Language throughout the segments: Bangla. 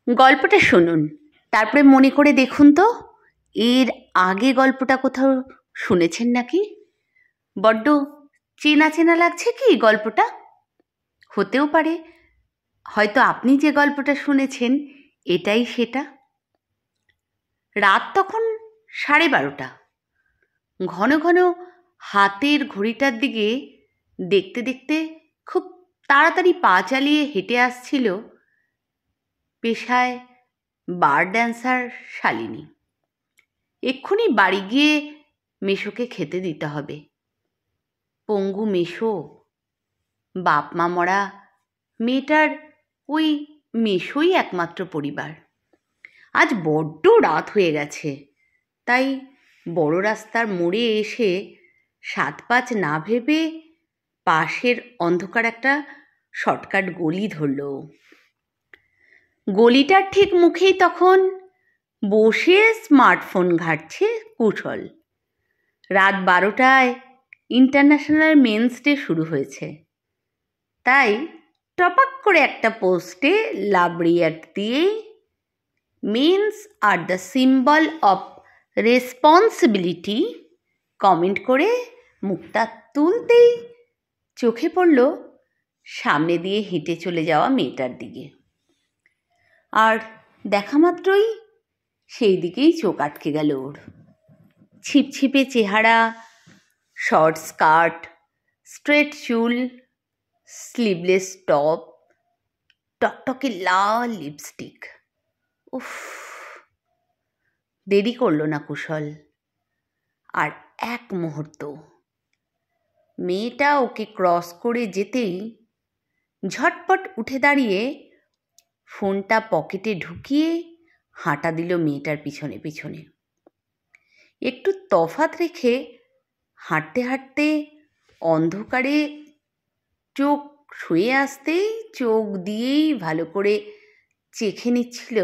গল্পটা শুনুন, তারপরে মনে করে দেখুন তো এর আগে গল্পটা কোথাও শুনেছেন নাকি। বড্ড চেনা চেনা লাগছে কি গল্পটা? হতেও পারে হয়তো আপনি যে গল্পটা শুনেছেন এটাই সেটা। রাত তখন 12:30। ঘন ঘন হাতের ঘড়িটার দিকে দেখতে দেখতে খুব তাড়াতাড়ি পা চালিয়ে হেঁটে আসছিল পেশায় বার ড্যান্সার শালিনী। এক্ষুনি বাড়ি গিয়ে মেশোকে খেতে দিতে হবে। পঙ্গু মেশো, বাপ মা মরা মেয়েটার ওই মেশোই একমাত্র পরিবার। আজ বড্ড রাত হয়ে গেছে, তাই বড় রাস্তার মোড়ে এসে 7-5 না ভেবে পাশের অন্ধকার একটা শর্টকাট গলি ধরল। গলিটার ঠিক মুখেই তখন বসে স্মার্টফোন ঘাঁটছে কুশল। রাত 12টায় ইন্টারন্যাশনাল মেন্স ডে শুরু হয়েছে, তাই টপাক করে একটা পোস্টে লাভ রিয়াক্ট দিয়েই men's are the symbol of responsibility comment করে মুখটা তুলতেই চোখে পড়ল সামনে দিয়ে হেঁটে চলে যাওয়া মেয়েটার দিকে। আর দেখা মাত্রই সেই দিকেই চোখ আটকে গেল ওর। ছিপছিপে চেহারা, শর্ট স্কার্ট, স্ট্রেট চুল, স্লিভলেস টপ, টকটকে লাল লিপস্টিক। উফ! দেরি করল না কুশল আর এক মুহূর্ত। মেয়েটা ওকে ক্রস করে যেতেই ঝটপট উঠে দাঁড়িয়ে ফোনটা পকেটে ঢুকিয়ে হাঁটা দিল মেয়েটার পিছনে পিছনে। একটু তফাৎ রেখে হাঁটতে হাঁটতে অন্ধকারে চোখ শুয়ে আসতেই চোখ দিয়েই ভালো করে চেখে নিচ্ছিল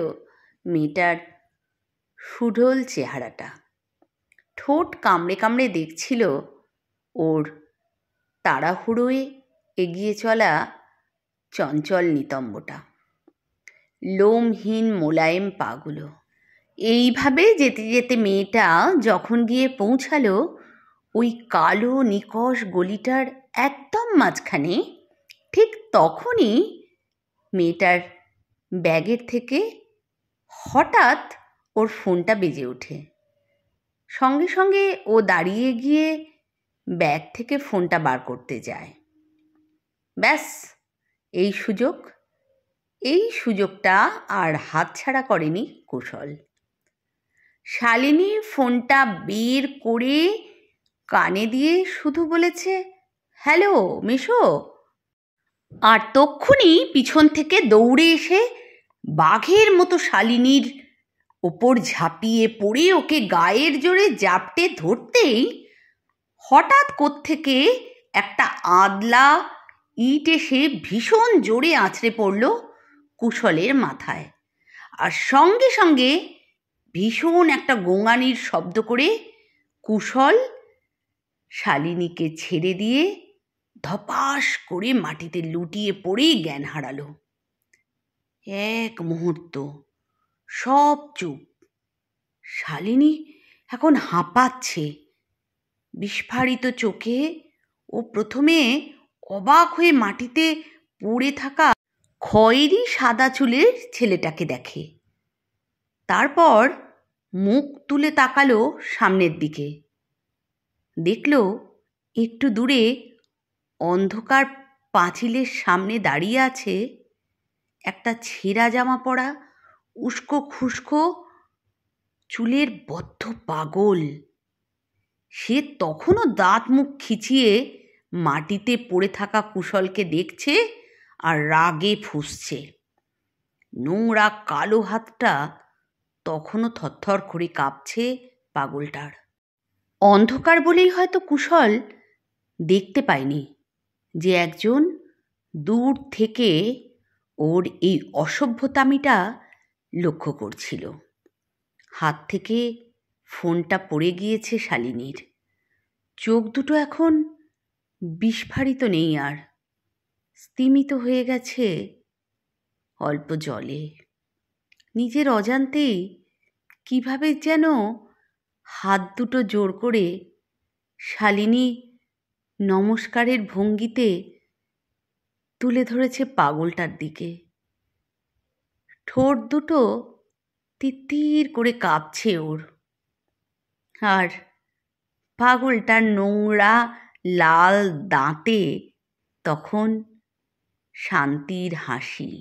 মেয়েটার সুঢল চেহারাটা। ঠোঁট কামড়ে কামড়ে দেখছিল ওর তাড়াহুড়োয় এগিয়ে চলা চঞ্চল নিতম্বটা, লোমহীন মোলায়েম পাগুলো। এইভাবে যেতে যেতে মেয়েটা যখন গিয়ে পৌঁছালো ওই কালো নিকষ গলিটার একদম মাঝখানে, ঠিক তখনই মেয়েটার ব্যাগের থেকে হঠাৎ ওর ফোনটা বেজে ওঠে। সঙ্গে সঙ্গে ও দাঁড়িয়ে গিয়ে ব্যাগ থেকে ফোনটা বার করতে যায়। ব্যাস, এই সুযোগটা আর হাতছাড়া করেনি কুশল। শালিনী ফোনটা বের করে কানে দিয়ে শুধু বলেছে, হ্যালো মেশো। আর তক্ষুনি পিছন থেকে দৌড়ে এসে বাঘের মতো শালিনীর ওপর ঝাঁপিয়ে পড়ে ওকে গায়ের জোরে জাপটে ধরতেই হঠাৎ কোত্থেকে একটা আদলা ইট এসে ভীষণ জোরে আছড়ে পড়ল কুশলের মাথায়। আর সঙ্গে সঙ্গে ভীষণ একটা গোঙানির শব্দ করে কুশল শালিনীকে ছেড়ে দিয়ে ধপাস করে মাটিতে লুটিয়ে পড়েই জ্ঞান হারালো। এক মুহূর্ত সব চুপ। শালিনী এখন হাঁপাচ্ছে। বিস্ফারিত চোখে ও প্রথমে অবাক হয়ে মাটিতে পড়ে থাকা খয়েরি সাদা চুলের ছেলেটাকে দেখে। তারপর মুখ তুলে তাকালো সামনের দিকে। দেখল একটু দূরে অন্ধকার পাঁচিলের সামনে দাঁড়িয়ে আছে একটা ছেঁড়া জামা পরা উস্কো খুস্কো চুলের বদ্ধ পাগল। সে তখনও দাঁত মুখ খিচিয়ে মাটিতে পড়ে থাকা কুশলকে দেখছে আর রাগে ফুঁসছে। নোংরা কালো হাতটা তখনও থরথর করে কাঁপছে পাগলটার। অন্ধকার বলেই হয়তো কুশল দেখতে পায়নি যে একজন দূর থেকে ওর এই অসভ্যতামিটা লক্ষ্য করছিল। হাত থেকে ফোনটা পড়ে গিয়েছে শালিনীর। চোখ দুটো এখন বিস্ফারিত নেই, আর স্তিমিত হয়ে গেছে অল্প জলে। নিজের অজান্তেই কিভাবে যেন হাত দুটো জোর করে শালিনী নমস্কারের ভঙ্গিতে তুলে ধরেছে পাগলটার দিকে। ঠোঁট দুটো তিত্তির করে কাঁপছে ওর, আর পাগলটার নোংরা লাল দাঁতে তখন শান্তির হাসি।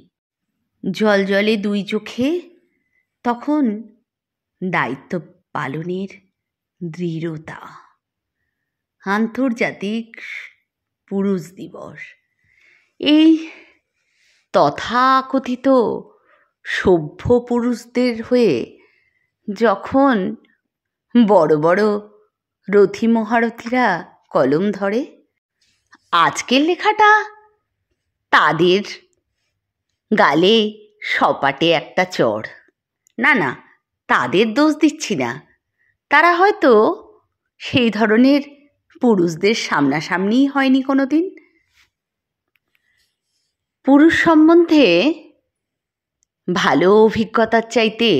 জলজলে দুই চোখে তখন দায়িত্ব পালনের দৃঢ়তা। আন্তর্জাতিক পুরুষ দিবস, এই তথাকথিত সভ্য পুরুষদের হয়ে যখন বড় বড় রথী মহারথীরা কলম ধরে, আজকের লেখাটা তাদের গালে সপাটে একটা চড়। না না, তাদের দোষ দিচ্ছি না, তারা হয়তো সেই ধরনের পুরুষদের সামনাসামনিই হয়নি কোনো দিন। পুরুষ সম্বন্ধে ভালো অভিজ্ঞতার চাইতে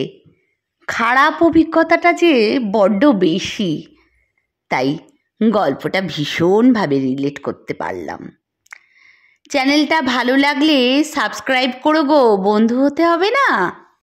খারাপ অভিজ্ঞতাটা যে বড্ড বেশি, তাই গল্পটা ভীষণভাবে রিলেট করতে পারলাম। চ্যানেলটা ভালো লাগলে সাবস্ক্রাইব করো গো, বন্ধু হতে হবে না?